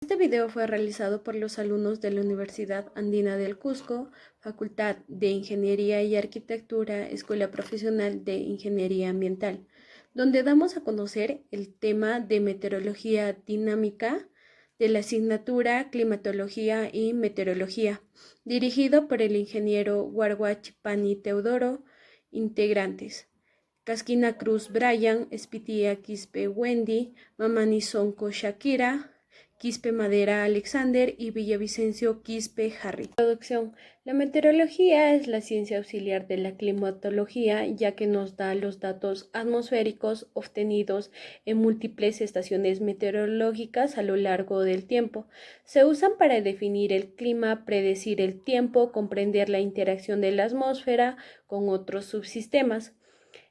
Este video fue realizado por los alumnos de la Universidad Andina del Cusco, Facultad de Ingeniería y Arquitectura, Escuela Profesional de Ingeniería Ambiental, donde damos a conocer el tema de meteorología dinámica de la asignatura Climatología y Meteorología, dirigido por el ingeniero Warwach Pani Teodoro, integrantes: Casquina Cruz Brian, Espitia Quispe Wendy, Mamani Sonco Shakira, Quispe Madera Alexander y Villavicencio Quispe Harry. Introducción. La meteorología es la ciencia auxiliar de la climatología, ya que nos da los datos atmosféricos obtenidos en múltiples estaciones meteorológicas a lo largo del tiempo. Se usan para definir el clima, predecir el tiempo, comprender la interacción de la atmósfera con otros subsistemas.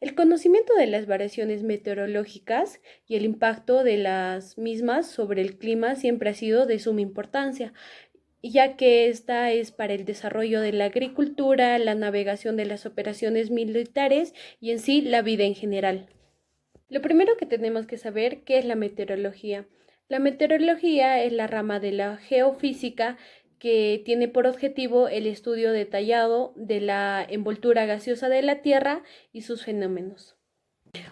El conocimiento de las variaciones meteorológicas y el impacto de las mismas sobre el clima siempre ha sido de suma importancia, ya que esta es para el desarrollo de la agricultura, la navegación de las operaciones militares y en sí la vida en general. Lo primero que tenemos que saber, ¿qué es la meteorología? La meteorología es la rama de la geofísica que tiene por objetivo el estudio detallado de la envoltura gaseosa de la Tierra y sus fenómenos.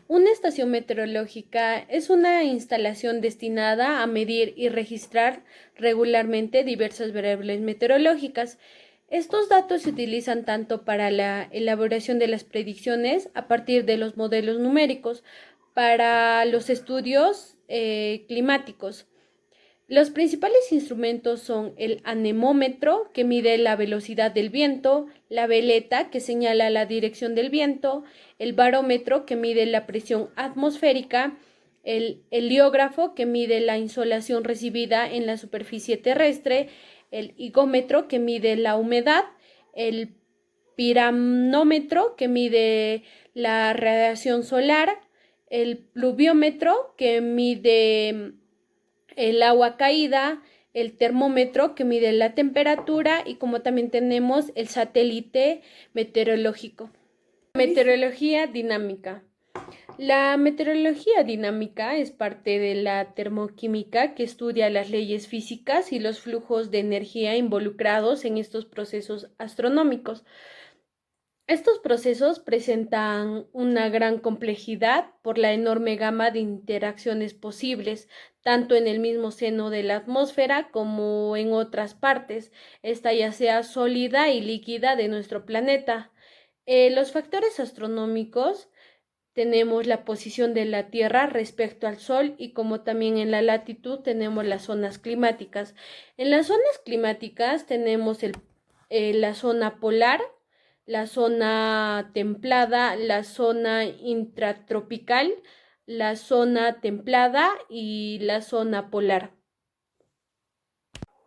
Una estación meteorológica es una instalación destinada a medir y registrar regularmente diversas variables meteorológicas. Estos datos se utilizan tanto para la elaboración de las predicciones a partir de los modelos numéricos, para los estudios climáticos. Los principales instrumentos son el anemómetro, que mide la velocidad del viento, la veleta, que señala la dirección del viento, el barómetro, que mide la presión atmosférica, el heliógrafo, que mide la insolación recibida en la superficie terrestre, el higómetro, que mide la humedad, el piranómetro, que mide la radiación solar, el pluviómetro, que mide el agua caída, el termómetro que mide la temperatura y como también tenemos el satélite meteorológico. Meteorología dinámica. La meteorología dinámica es parte de la termoquímica que estudia las leyes físicas y los flujos de energía involucrados en estos procesos astronómicos. Estos procesos presentan una gran complejidad por la enorme gama de interacciones posibles, tanto en el mismo seno de la atmósfera como en otras partes, esta ya sea sólida y líquida de nuestro planeta. Los factores astronómicos tenemos la posición de la Tierra respecto al Sol y como también en la latitud tenemos las zonas climáticas. En las zonas climáticas tenemos la zona polar, la zona templada, la zona intratropical, la zona templada y la zona polar.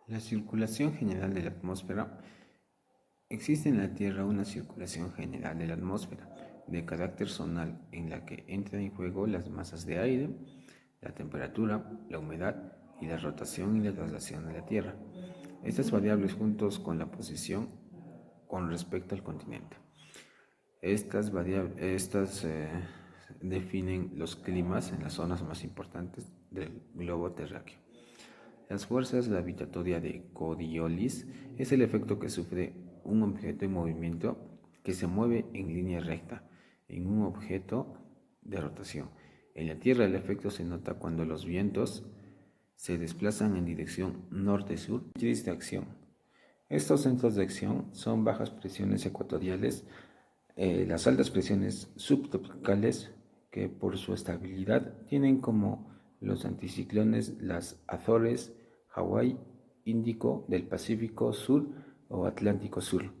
La circulación general de la atmósfera. Existe en la Tierra una circulación general de la atmósfera de carácter zonal en la que entran en juego las masas de aire, la temperatura, la humedad y la rotación y la traslación de la Tierra. Estas variables juntos con la posición con respecto al continente. Estas definen los climas en las zonas más importantes del globo terráqueo. Las fuerzas gravitatorias de Coriolis es el efecto que sufre un objeto en movimiento que se mueve en línea recta en un objeto de rotación. En la Tierra el efecto se nota cuando los vientos se desplazan en dirección norte-sur. Centros de acción. Estos centros de acción son bajas presiones ecuatoriales, las altas presiones subtropicales, que por su estabilidad tienen como los anticiclones las Azores, Hawái, Índico del Pacífico Sur o Atlántico Sur.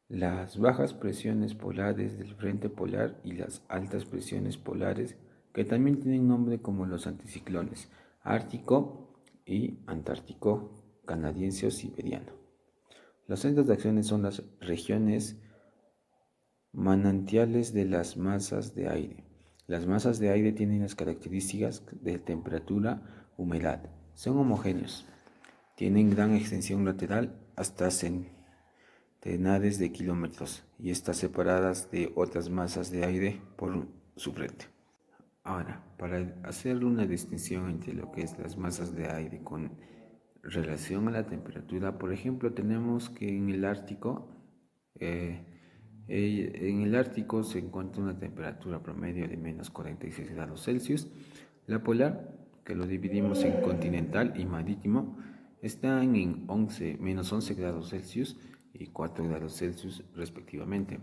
Las bajas presiones polares del frente polar y las altas presiones polares, que también tienen nombre como los anticiclones Ártico y Antártico, Canadiense o Siberiano. Los centros de acciones son las regiones manantiales de las masas de aire. Las masas de aire tienen las características de temperatura, humedad. Son homogéneos. Tienen gran extensión lateral hasta centenares de kilómetros y están separadas de otras masas de aire por su frente. Ahora, para hacer una distinción entre lo que es las masas de aire con relación a la temperatura, por ejemplo, tenemos que eh, en el Ártico se encuentra una temperatura promedio de menos 46 grados Celsius. La polar, que lo dividimos en continental y marítimo, está en 11, menos 11 grados Celsius y 4 grados Celsius respectivamente.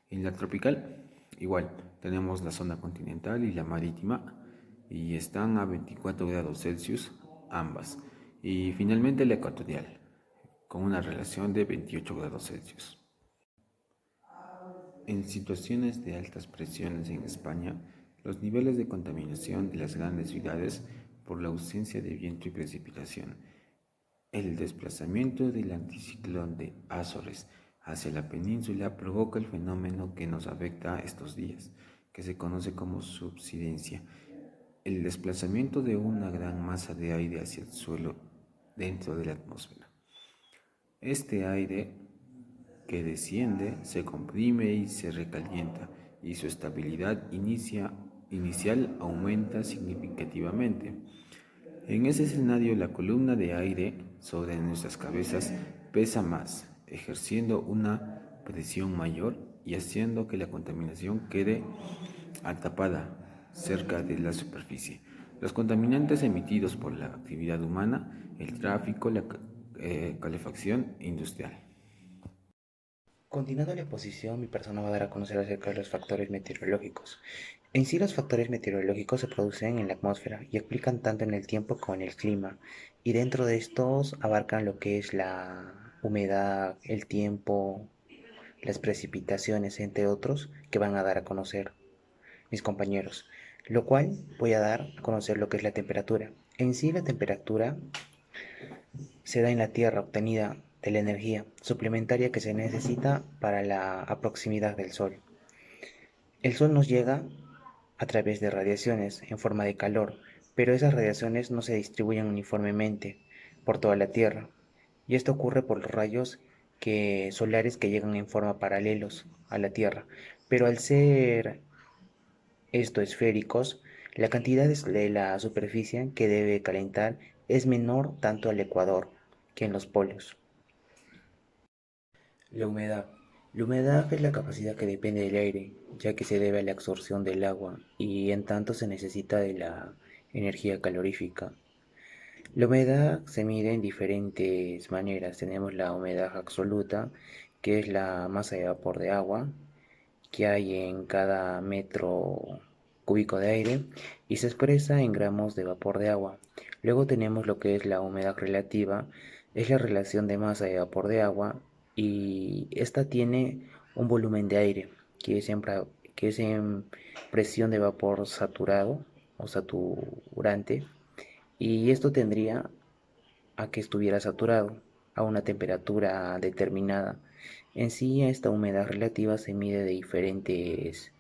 En la tropical, igual, tenemos la zona continental y la marítima y están a 24 grados Celsius ambas. Y finalmente la ecuatorial, con una relación de 28 grados Celsius. En situaciones de altas presiones en España, los niveles de contaminación de las grandes ciudades por la ausencia de viento y precipitación, el desplazamiento del anticiclón de Azores hacia la península provoca el fenómeno que nos afecta estos días, que se conoce como subsidencia, el desplazamiento de una gran masa de aire hacia el suelo dentro de la atmósfera. Este aire que desciende se comprime y se recalienta y su estabilidad inicial aumenta significativamente. En ese escenario, la columna de aire sobre nuestras cabezas pesa más, ejerciendo una presión mayor y haciendo que la contaminación quede atrapada cerca de la superficie. Los contaminantes emitidos por la actividad humana, el tráfico, la calefacción industrial. Continuando la exposición, mi persona va a dar a conocer acerca de los factores meteorológicos. En sí, los factores meteorológicos se producen en la atmósfera y explican tanto en el tiempo como en el clima. Y dentro de estos abarcan lo que es la humedad, el tiempo, las precipitaciones, entre otros, que van a dar a conocer mis compañeros. Lo cual voy a dar a conocer lo que es la temperatura. En sí, la temperatura se da en la Tierra obtenida de la energía suplementaria que se necesita para la proximidad del Sol. El Sol nos llega a través de radiaciones en forma de calor, pero esas radiaciones no se distribuyen uniformemente por toda la Tierra, y esto ocurre por los rayos solares que llegan en forma paralelos a la Tierra, pero al ser esféricos, la cantidad de la superficie que debe calentar es menor tanto al ecuador que en los polos. La humedad. La humedad es la capacidad que depende del aire, ya que se debe a la absorción del agua y en tanto se necesita de la energía calorífica. La humedad se mide en diferentes maneras. Tenemos la humedad absoluta, que es la masa de vapor de agua que hay en cada metro cúbico de aire y se expresa en gramos de vapor de agua. Luego tenemos lo que es la humedad relativa, es la relación de masa de vapor de agua y esta tiene un volumen de aire que es en presión de vapor saturado o saturante y esto tendría a que estuviera saturado a una temperatura determinada. En sí, esta humedad relativa se mide de diferentes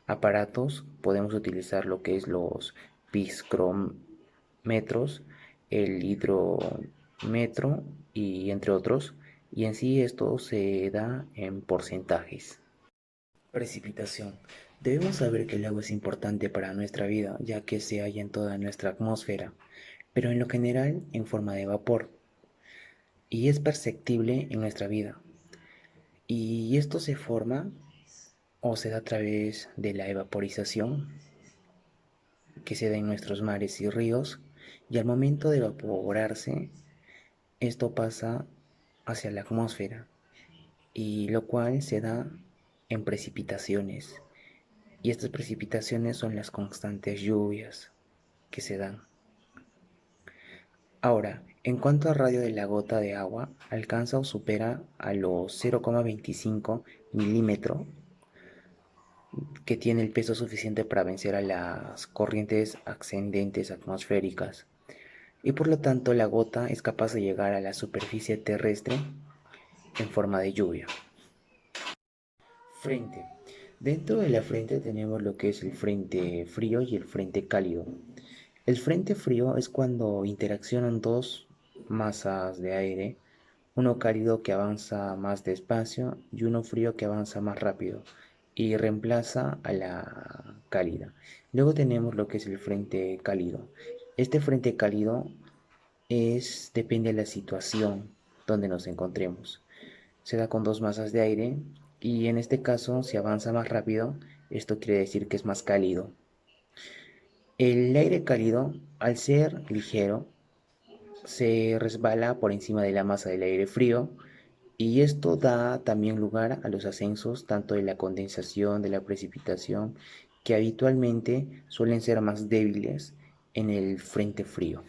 aparatos. Podemos utilizar lo que es los psicrómetros, el hidrómetro y entre otros. Y en sí esto se da en porcentajes. Precipitación. Debemos saber que el agua es importante para nuestra vida, ya que se halla en toda nuestra atmósfera, pero en lo general en forma de vapor, y es perceptible en nuestra vida. Y esto se forma o se da a través de la evaporización que se da en nuestros mares y ríos, y al momento de evaporarse, esto pasa hacia la atmósfera, y lo cual se da en precipitaciones. Y estas precipitaciones son las constantes lluvias que se dan. Ahora, en cuanto al radio de la gota de agua, alcanza o supera a los 0,25 milímetros, que tiene el peso suficiente para vencer a las corrientes ascendentes atmosféricas. Y por lo tanto la gota es capaz de llegar a la superficie terrestre en forma de lluvia. Frente. Dentro de la frente tenemos lo que es el frente frío y el frente cálido. El frente frío es cuando interaccionan dos masas de aire, uno cálido que avanza más despacio y uno frío que avanza más rápido y reemplaza a la cálida. Luego tenemos lo que es el frente cálido. Este frente cálido depende de la situación donde nos encontremos. Se da con dos masas de aire y en este caso, si avanza más rápido, esto quiere decir que es más cálido. El aire cálido, al ser ligero, se resbala por encima de la masa del aire frío y esto da también lugar a los ascensos tanto de la condensación, de la precipitación, que habitualmente suelen ser más débiles en el frente frío.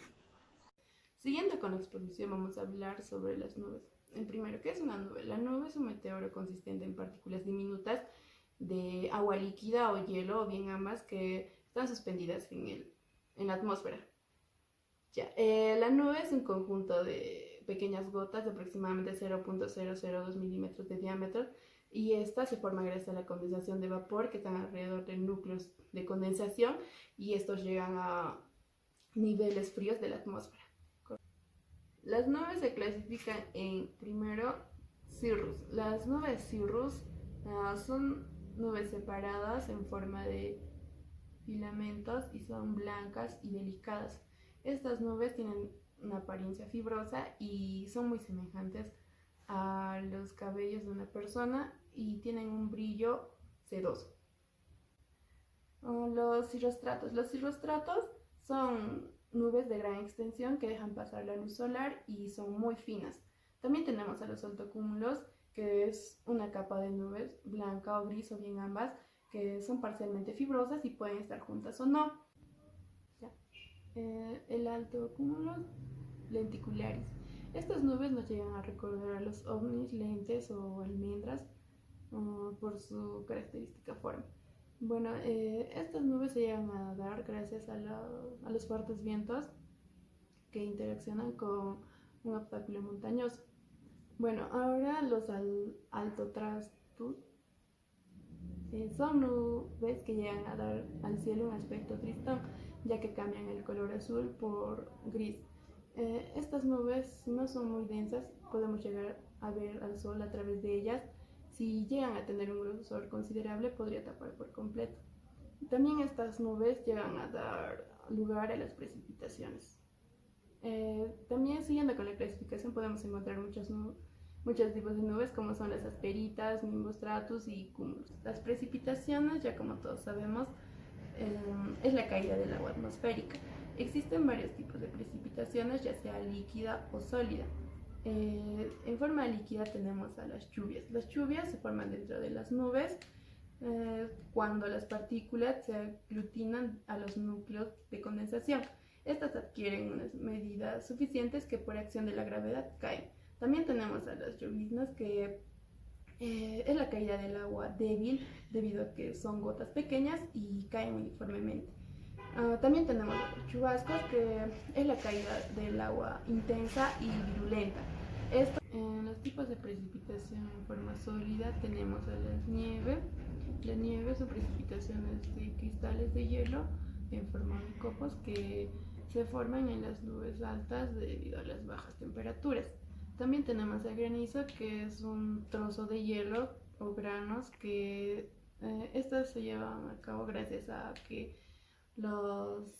Siguiendo con la exposición, vamos a hablar sobre las nubes. El primero, ¿qué es una nube? La nube es un meteoro consistente en partículas diminutas de agua líquida o hielo, o bien ambas, que están suspendidas en la atmósfera. Ya, la nube es un conjunto de pequeñas gotas de aproximadamente 0.002 milímetros de diámetro y esta se forma gracias a la condensación de vapor que están alrededor de núcleos de condensación y estos llegan a niveles fríos de la atmósfera. Las nubes se clasifican en, primero, cirrus. Las nubes cirrus son nubes separadas en forma de filamentos y son blancas y delicadas. Estas nubes tienen una apariencia fibrosa y son muy semejantes a los cabellos de una persona y tienen un brillo sedoso. Los cirrostratos. Los cirrostratos son nubes de gran extensión que dejan pasar la luz solar y son muy finas. También tenemos a los altocúmulos, que es una capa de nubes blanca o gris o bien ambas, que son parcialmente fibrosas y pueden estar juntas o no. Ya. El altocúmulos lenticularis. Estas nubes nos llegan a recordar a los ovnis, lentes o almendras por su característica forma. Bueno, estas nubes se llegan a dar gracias a los fuertes vientos que interaccionan con un obstáculo montañoso. Bueno, ahora los altostratus son nubes que llegan a dar al cielo un aspecto tristón, ya que cambian el color azul por gris. Estas nubes no son muy densas, podemos llegar a ver al sol a través de ellas. Si llegan a tener un grosor considerable, podría tapar por completo. También estas nubes llegan a dar lugar a las precipitaciones. También siguiendo con la clasificación podemos encontrar muchos tipos de nubes como son las asperitas, nimbostratus y cumulus. Las precipitaciones, ya como todos sabemos, es la caída del agua atmosférica. Existen varios tipos de precipitaciones, ya sea líquida o sólida. En forma líquida tenemos a las lluvias. Las lluvias se forman dentro de las nubes cuando las partículas se aglutinan a los núcleos de condensación. Estas adquieren unas medidas suficientes que por acción de la gravedad caen. También tenemos a las lloviznas, que es la caída del agua débil debido a que son gotas pequeñas y caen uniformemente. También tenemos los chubascos, que es la caída del agua intensa y virulenta. En los tipos de precipitación en forma sólida tenemos a las nieves. La nieve son precipitaciones de cristales de hielo en forma de copos que se forman en las nubes altas debido a las bajas temperaturas. También tenemos el granizo, que es un trozo de hielo o granos que estos se llevan a cabo gracias a que los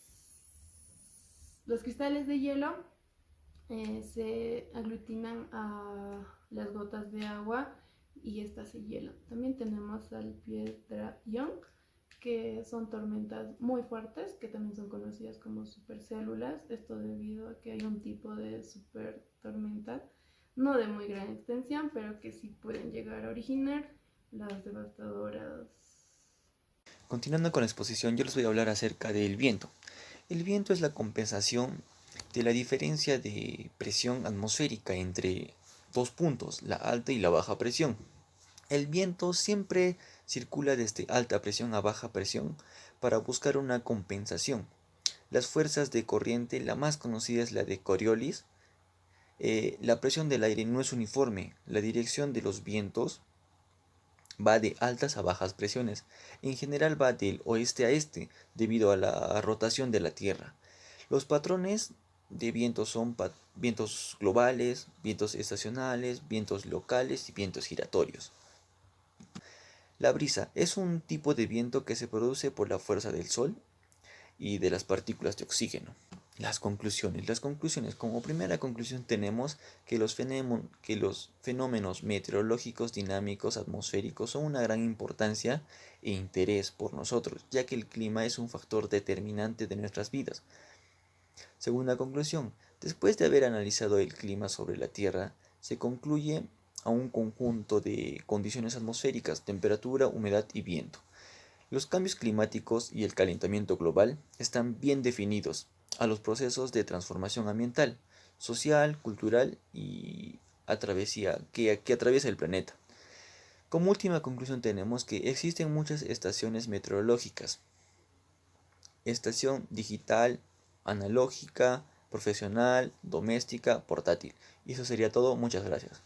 cristales de hielo se aglutinan a las gotas de agua y estas se hielan. También tenemos al piedrallón, que son tormentas muy fuertes, que también son conocidas como supercélulas. Esto debido a que hay un tipo de supertormenta, no de muy gran extensión, pero que sí pueden llegar a originar las devastadoras. Continuando con la exposición, yo les voy a hablar acerca del viento. El viento es la compensación de la diferencia de presión atmosférica entre dos puntos, la alta y la baja presión. El viento siempre circula desde alta presión a baja presión para buscar una compensación. Las fuerzas de corriente, la más conocida es la de Coriolis. La presión del aire no es uniforme. La dirección de los vientos va de altas a bajas presiones. En general va del oeste a este debido a la rotación de la Tierra. Los patrones de vientos son vientos globales, vientos estacionales, vientos locales y vientos giratorios. La brisa es un tipo de viento que se produce por la fuerza del sol y de las partículas de oxígeno. Las conclusiones. Como primera conclusión tenemos que los fenómenos meteorológicos dinámicos atmosféricos son una gran importancia e interés por nosotros, ya que el clima es un factor determinante de nuestras vidas. Segunda conclusión. Después de haber analizado el clima sobre la Tierra, se concluye a un conjunto de condiciones atmosféricas, temperatura, humedad y viento. Los cambios climáticos y el calentamiento global están bien definidos a los procesos de transformación ambiental, social, cultural y que atraviesa el planeta. Como última conclusión tenemos que existen muchas estaciones meteorológicas. Estación digital, analógica, profesional, doméstica, portátil. Y eso sería todo. Muchas gracias.